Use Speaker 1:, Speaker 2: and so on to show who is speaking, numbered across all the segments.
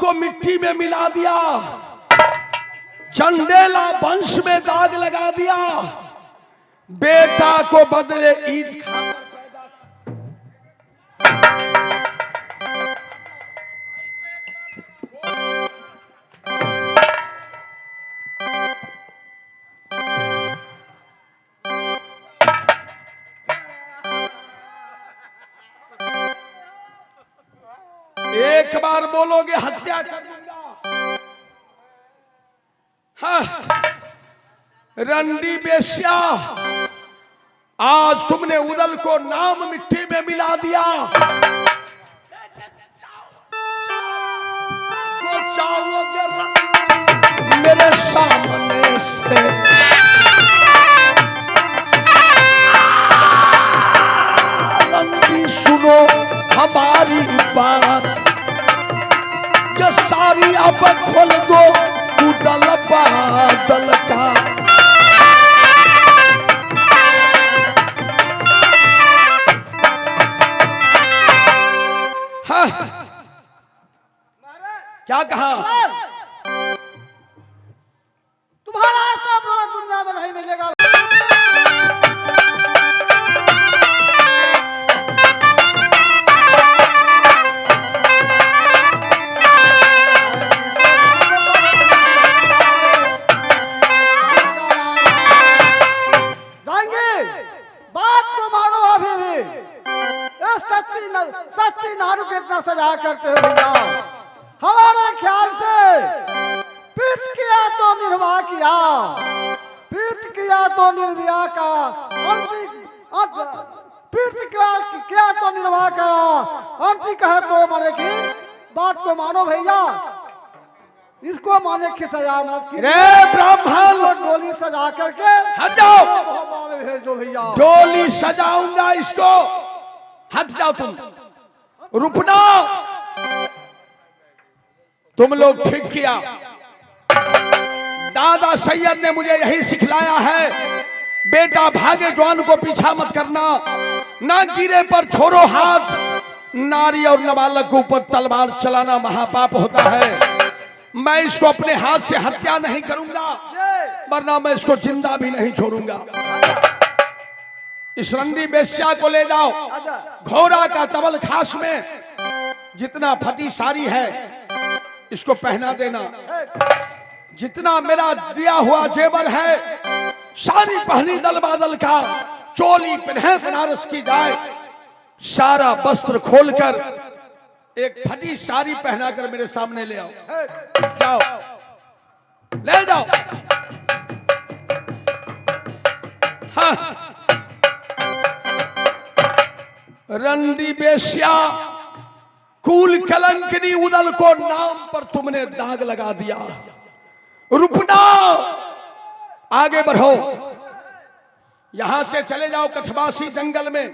Speaker 1: को मिट्टी में मिला दिया, चंदेला वंश में दाग लगा दिया, बेटा को बदले ईद खा एक बार बोलोगे हत्या कर दूंगा। हाँ। रंडी बेश्या, आज तुमने उदल को नाम मिट्टी में मिला दिया। तो चाहोगे मेरे सामने से रंडी, सुनो हमारी बात, ये सारी अब खोल दो उदल बादल का। हाँ। क्या कहा?
Speaker 2: तुम्हारा सब दुनिया में नहीं मिलेगा। सच्ची नारू के इतना सजा करते हो भैया। हमारे ख्याल से पीठ किया तो निर्वाह किया, पीठ किया तो निर्वाह का, पीठ किया तो निर्वाह करा, अंति कहे तो माने की बात को मानो भैया। इसको माने की सजा मत की।
Speaker 1: ब्राह्मण,
Speaker 2: डोली सजा करके
Speaker 1: हट जाओ,
Speaker 2: भेजो भैया।
Speaker 1: डोली सजाऊंगा इसको, हट जाओ तुम, रुकना। तुम लोग ठीक किया। दादा सैयद ने मुझे यही सिखलाया है, बेटा भागे जवान को पीछा मत करना, ना गिरे पर छोड़ो हाथ। नारी और नाबालग के ऊपर तलवार चलाना महापाप होता है। मैं इसको अपने हाथ से हत्या नहीं करूंगा, वरना मैं इसको जिंदा भी नहीं छोड़ूंगा। इस रंडी बेश्या को ले जाओ, घोड़ा का तबल खास में जितना फटी साड़ी है इसको पहना देना, जितना मेरा दिया हुआ जेवर है सारी पहनी दल बादल का, चोली पहने बनारस की जाए, सारा वस्त्र खोलकर एक फटी साड़ी पहनाकर मेरे सामने ले आओ। जाओ, ले जाओ। हाँ। रंडी बेश्या, कुल कलंकनी उदल को नाम पर तुमने दाग लगा दिया। रुकना, आगे बढ़ो, यहां से चले जाओ कठवासी जंगल में,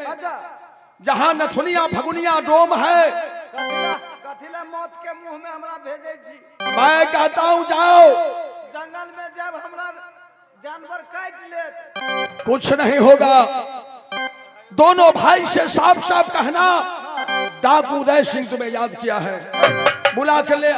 Speaker 1: जहां नथुनिया फगुनिया डोम है।
Speaker 2: कथिला मौत के मुंह में हमरा भेजे जी।
Speaker 1: मैं कहता हूं जाओ।
Speaker 2: जंगल में जब हमरा जानवर काट ले
Speaker 1: कुछ नहीं होगा। दोनों भाई से साफ साफ कहना, डाकू उदय सिंह तुम्हें याद किया है, बुला कर ले।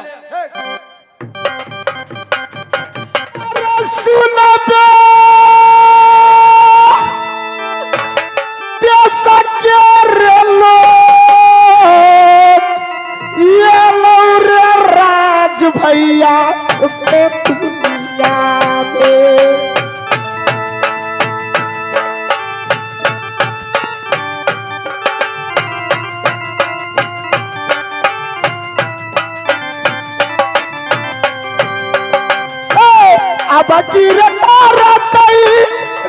Speaker 2: राज भैया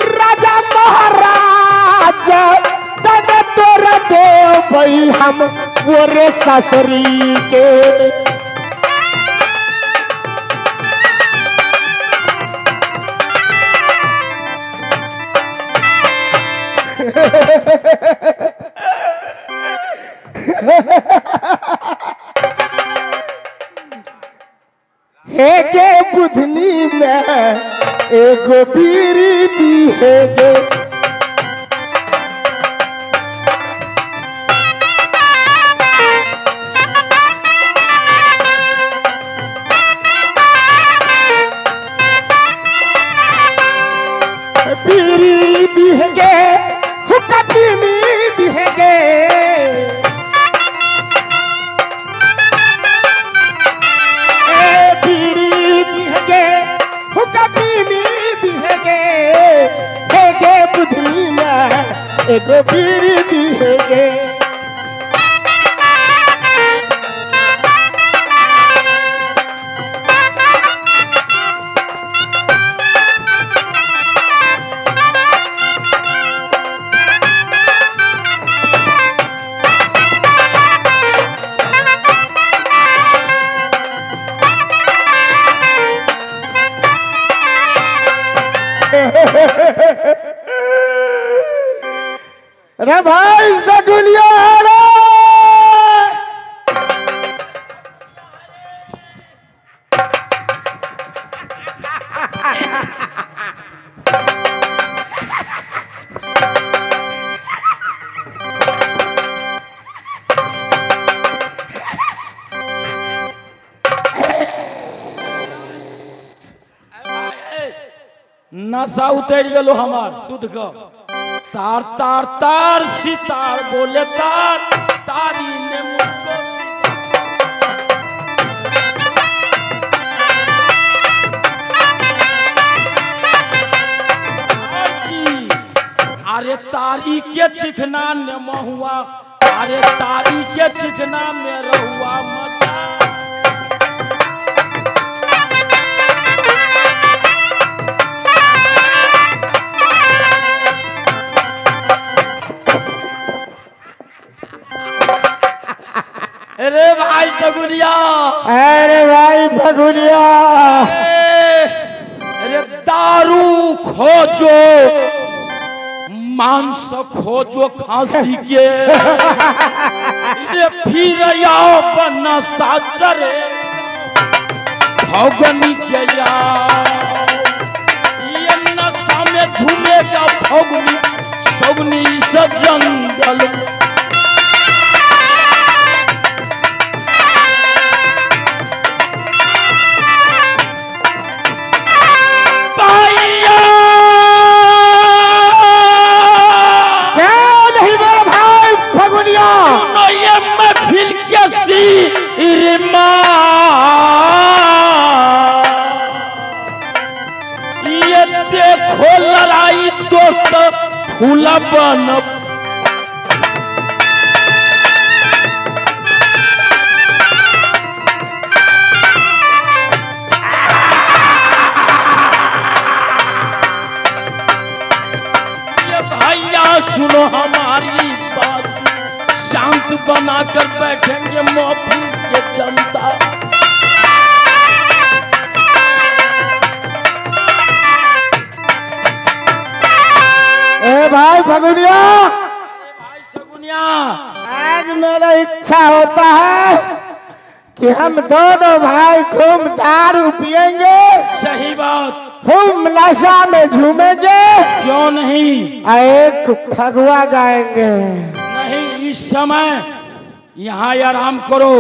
Speaker 2: राजा महाराज तोरा देव भाई हम गोरे ससुरी के। हे गे बुधनी में एगो बीरी दी है गे।
Speaker 3: बीरी दिहगे हुक्का पीनी दिहगे बीरी दिहगे हुक्का पीनी दिहगे हेगे बुधनी में एगो बीरी दिहगे अरे भाई सगुनिया
Speaker 1: नशा उतर गलो हमार शुद्ध का तार तार तार सितार बोले तार तारी ने मुझको अरे तारी के चिकना ने महुआ अरे तारी के चिकना में रहुआ मचा अरे भाई फगुनिया
Speaker 3: अरे भाई फगुनिया
Speaker 1: अरे दारू खोजो मांस खोजो खांसी के रे फिर आओ बना साचरे भगनी के ये नशा में झूमेगा भगनी सगनी से जंगल ये देखो लड़ाई दोस्त फूला बन ये भैया सुनो हमारी बात शांत बनाकर बैठेंगे महफिल के जनता
Speaker 3: ए भाई फगुनिया
Speaker 1: भाई सगुनिया
Speaker 3: आज मेरा इच्छा होता है कि हम दोनों भाई खूब दारू पिएंगे
Speaker 1: सही बात
Speaker 3: खूब नशा में झूमेंगे
Speaker 1: क्यों नहीं
Speaker 3: एक फगुआ गाएंगे
Speaker 1: नहीं इस समय यहाँ आराम करो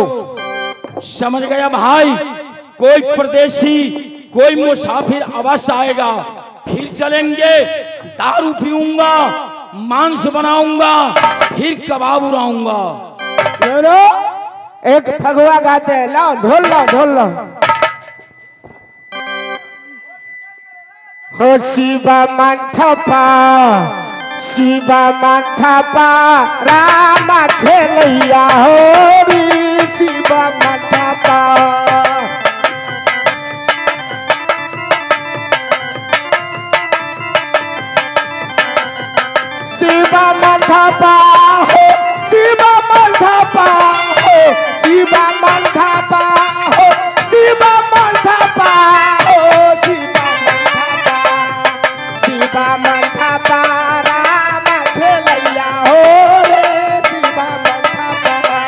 Speaker 1: समझ गया भाई कोई परदेसी कोई मुसाफिर अवश्य आएगा फिर चलेंगे दारू पीऊंगा मांस बनाऊंगा फिर कबाब उड़ाऊंगा
Speaker 3: एक फगुआ गाते हैं लाओ ढोल लाओ हो शिवा मंठपा रामा खेलैया हो री शिवा मंठपा शिवा मंठपा हो शिवा मंठपा हो शिवा मंठपा हो शिवा मंठपा हो शिवा मंठपा राम खेलैया हो रे शिवा मंठपा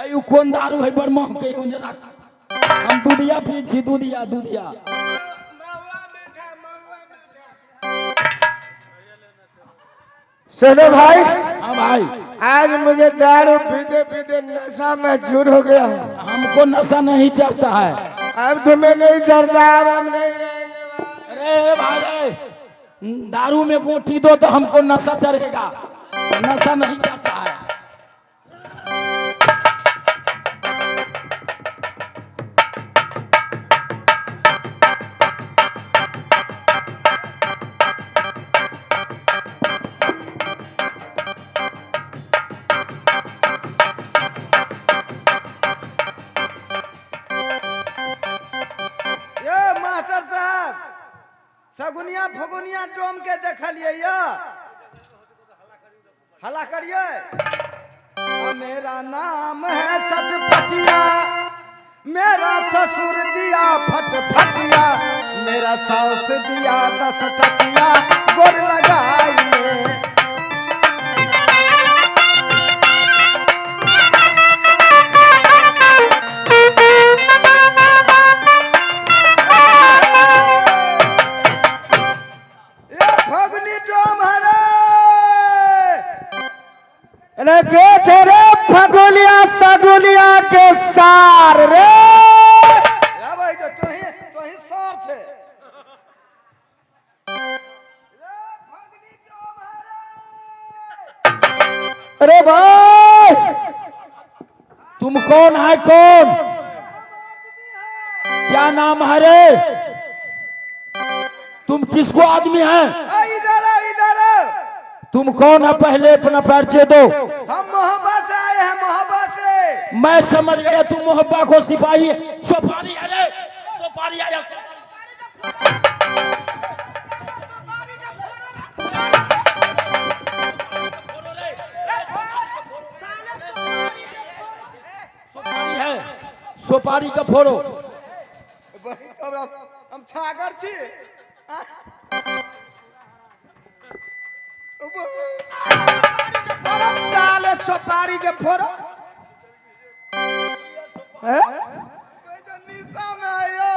Speaker 4: है कौन दारू है बड़ महंग के उन्हें रख हम दूधिया पी छी दूधिया दूधिया
Speaker 3: सुनो भाई,
Speaker 4: हाँ भाई
Speaker 3: आज मुझे दारू पीते पीते नशा में चूर हो गया।
Speaker 4: हमको नशा नहीं चढ़ता है।
Speaker 3: अब तुम्हें नहीं चढ़ता, अब हम नहीं रहेंगे।
Speaker 4: अरे भाई रे, दारू में गोटी दो तो हमको नशा चढ़ेगा, नशा नहीं चढ़ता है।
Speaker 2: ये मास्टर साहब सगुनिया फगुनिया डोम के देखलिए ये हला करिए। मेरा नाम है चटपटिया, मेरा ससुर दिया फटफटिया, मेरा सास दिया 10 टकिया, गोर लगाई में।
Speaker 3: अरे के थे रे फगुलिया सगुलिया के सार रे।
Speaker 2: भाई तो तुही सार थे।
Speaker 3: अरे भाई
Speaker 4: तुम कौन है कौन? क्या नाम है रे? तुम किसको आदमी है?
Speaker 2: इधर इधर
Speaker 4: तुम कौन है? पहले अपना परिचय दो।
Speaker 2: हम मोहब्बा से आए हैं, मोहब्बा से।
Speaker 4: मैं समझ गया तुम मोहब्बा को सिपाही है। सोपारी है रे, सोपारी आया। सोपारी है, सोपारी का फोड़ो।
Speaker 2: हम छागर छी।
Speaker 3: साले सुपारी के फोड़ो।
Speaker 2: निशा में आयो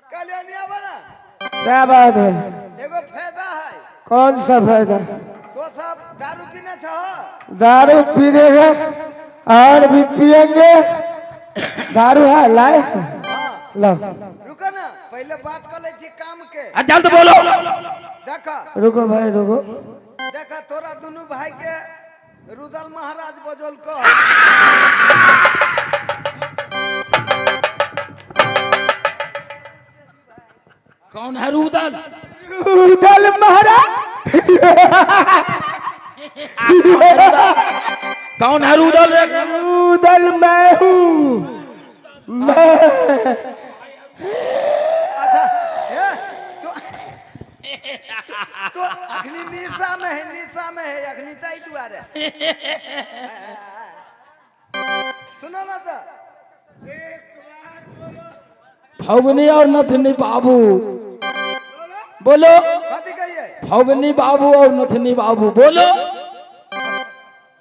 Speaker 2: कल्याणिया बना।
Speaker 3: क्या बात है?
Speaker 2: एगो फायदा है।
Speaker 3: कौन सा फायदा?
Speaker 2: तो सब दारू पीने छो?
Speaker 3: दारू पीने हैं और भी पिएंगे। दारू है लाए लो।
Speaker 2: रुको ना, पहले बात कर ले छी काम के।
Speaker 4: जल्द बोलो।
Speaker 2: देखा
Speaker 3: रुको भाई रुको।
Speaker 2: देखा तोरा दोनों भाई के रुदल महाराज बजल को।
Speaker 4: कौन है रुदल?
Speaker 3: रुदल महाराज।
Speaker 4: कौन है रुदल?
Speaker 3: रुदल मैं हूँ। मैं
Speaker 2: अच्छा ये तो अग्नि निशा में है, निशा में है अग्नि ताई द्वारे। सुनो ना तो
Speaker 4: फगुनी और नथनी बाबू बोलो।
Speaker 2: कथी कहिए?
Speaker 4: फगुनी बाबू और नथनी बाबू बोलो।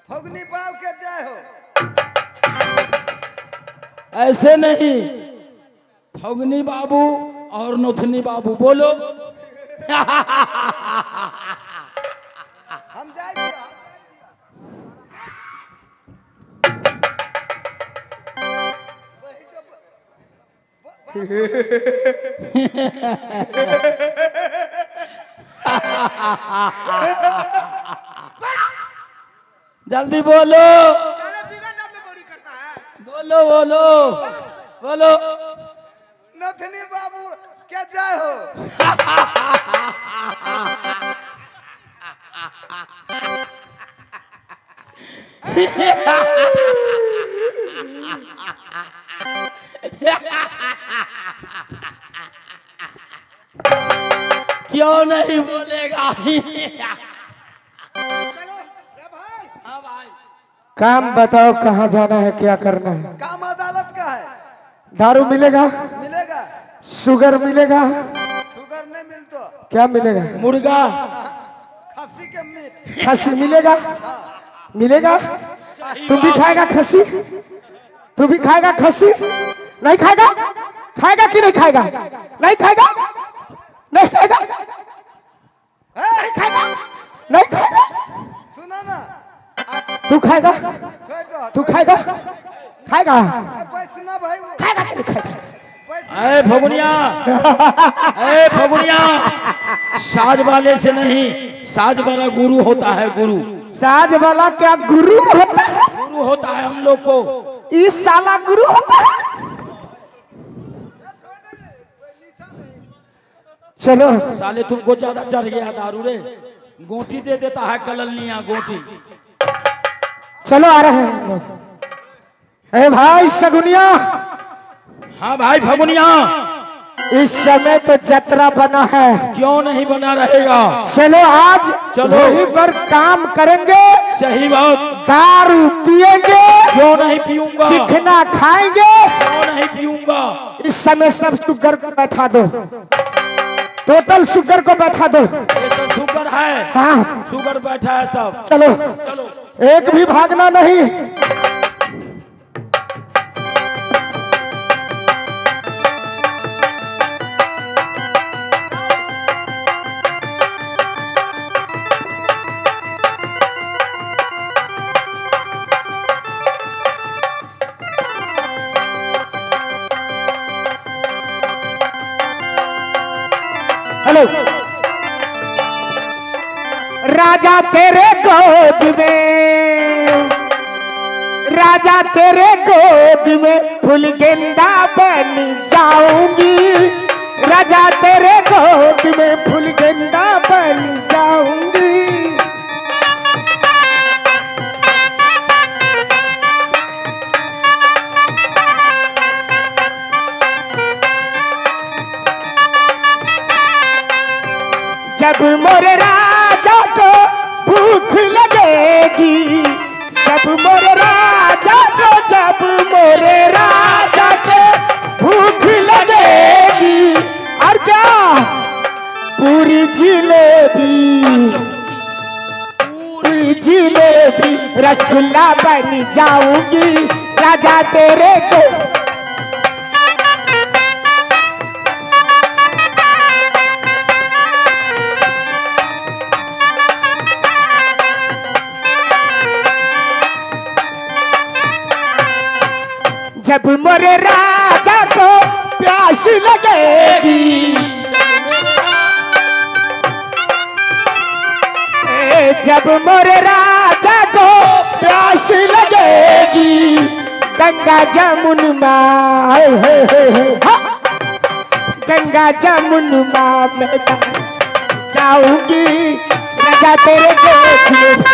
Speaker 2: फगुनी बाब के जय हो।
Speaker 4: ऐसे नहीं, फगुनी बाबू और नथनी बाबू बोलो।
Speaker 2: हम जाए
Speaker 4: जल्दी बोलो, बोलो बोलो बोलो।
Speaker 2: नथनी बाबू क्या जय हो।
Speaker 4: क्यों नहीं बोलेगा? हाँ भाई,
Speaker 3: काम बताओ, कहाँ जाना है, क्या करना है?
Speaker 2: काम अदालत का है।
Speaker 3: दारू मिलेगा?
Speaker 2: मिलेगा।
Speaker 3: शुगर मिलेगा?
Speaker 2: शुगर नहीं मिलतो।
Speaker 3: क्या मिलेगा?
Speaker 4: मुर्गा
Speaker 2: खस्सी के मीट।
Speaker 3: खस्सी मिलेगा? मिलेगा? तू भी खाएगा खस्सी? तू भी खाएगा खस्सी? नहीं खाएगा? खाएगा कि नहीं खाएगा? नहीं खाएगा? नहीं खाएगा? नहीं खाएगा? नहीं खाएगा?
Speaker 2: सुना ना,
Speaker 3: तू खाएगा?
Speaker 2: छोड़ दो।
Speaker 3: तू खाएगा? खाएगा?
Speaker 2: भाई सुना भाई,
Speaker 3: खाएगा कि नहीं खाएगा?
Speaker 4: अरे फगुनिया, अरे फगुनिया, साज वाले से नहीं, साज वाला गुरु होता है, गुरु।
Speaker 3: साज वाला क्या गुरु होता है?
Speaker 4: गुरु होता है हम लोग को।
Speaker 3: इस साला गुरु होता है? चलो
Speaker 4: साले तुमको ज्यादा चढ़ गया दारू रे, गोटी दे देता है कलनिया गोटी।
Speaker 3: चलो आ रहे हैं हम लोग। ए भाई सगुनिया,
Speaker 4: हाँ भाई फगुनिया,
Speaker 3: इस समय तो जतरा बना है,
Speaker 4: क्यों नहीं बना रहेगा?
Speaker 3: चलो आज
Speaker 4: चलो।
Speaker 3: वहीं पर काम करेंगे,
Speaker 4: सही बात,
Speaker 3: दारू पिएंगे,
Speaker 4: क्यों नहीं पीऊंगा?
Speaker 3: चिकना खाएंगे।
Speaker 4: क्यों नहीं पीऊंगा?
Speaker 3: इस समय सब शुगर को बैठा दो, टोटल शुगर को बैठा दो।
Speaker 4: ये सब शुगर है,
Speaker 3: हाँ
Speaker 4: शुगर बैठा है सब।
Speaker 3: चलो,
Speaker 4: चलो
Speaker 3: एक भी भागना नहीं। हेलो, राजा तेरे गोद में, राजा तेरे गोद में फूल गेंदा बन जाऊंगी, राजा तेरे गोद में फूल गेंदा बन जाऊंगी। जब मोरे राजा को भूख लगेगी, जब मोरे राजा को, जब मोरे राजा को भूख लगेगी, और क्या पूरी जिलेबी, पूरी जिलेबी रसगुल्ला बन जाऊंगी, राजा तेरे को। जब मोरे राजा को प्यास लगेगी, जब मोरे राजा को प्यास लगेगी, गंगा जमुना, गंगा जमुना में जाऊंगी, राजा तेरे गोद में।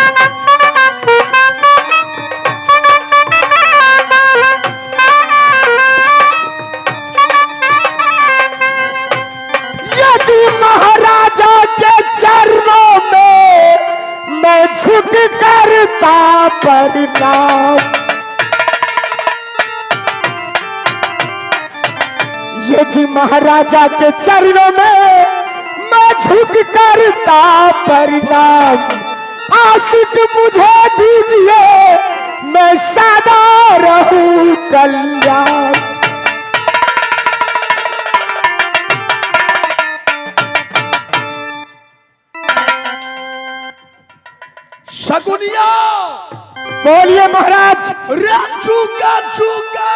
Speaker 3: महाराजा के चरणों में मैं झुक करता प्रणाम, ये जी महाराजा के चरणों में मैं झुक करता प्रणाम, आशिक मुझे दीजिए मैं सदा रहूं कल्याण।
Speaker 1: शगुनिया,
Speaker 3: बोलिए महाराज।
Speaker 1: चूका चूका,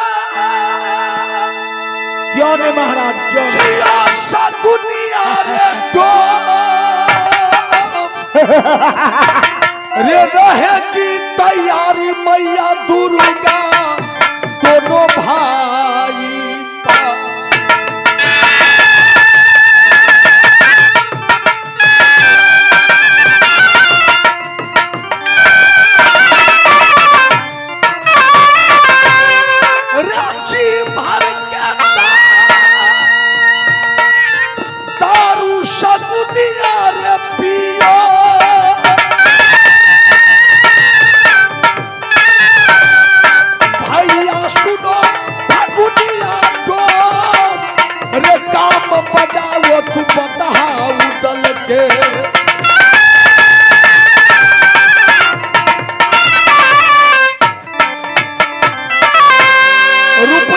Speaker 4: क्यों नहीं महाराज, क्यों नहीं?
Speaker 1: शगुनिया रे तो रे रहेगी तैयारी मैया दुर्गा, दोनों भाई दारू शगुनिया रे पियो, भैया सुनो फगुनिया
Speaker 3: रूप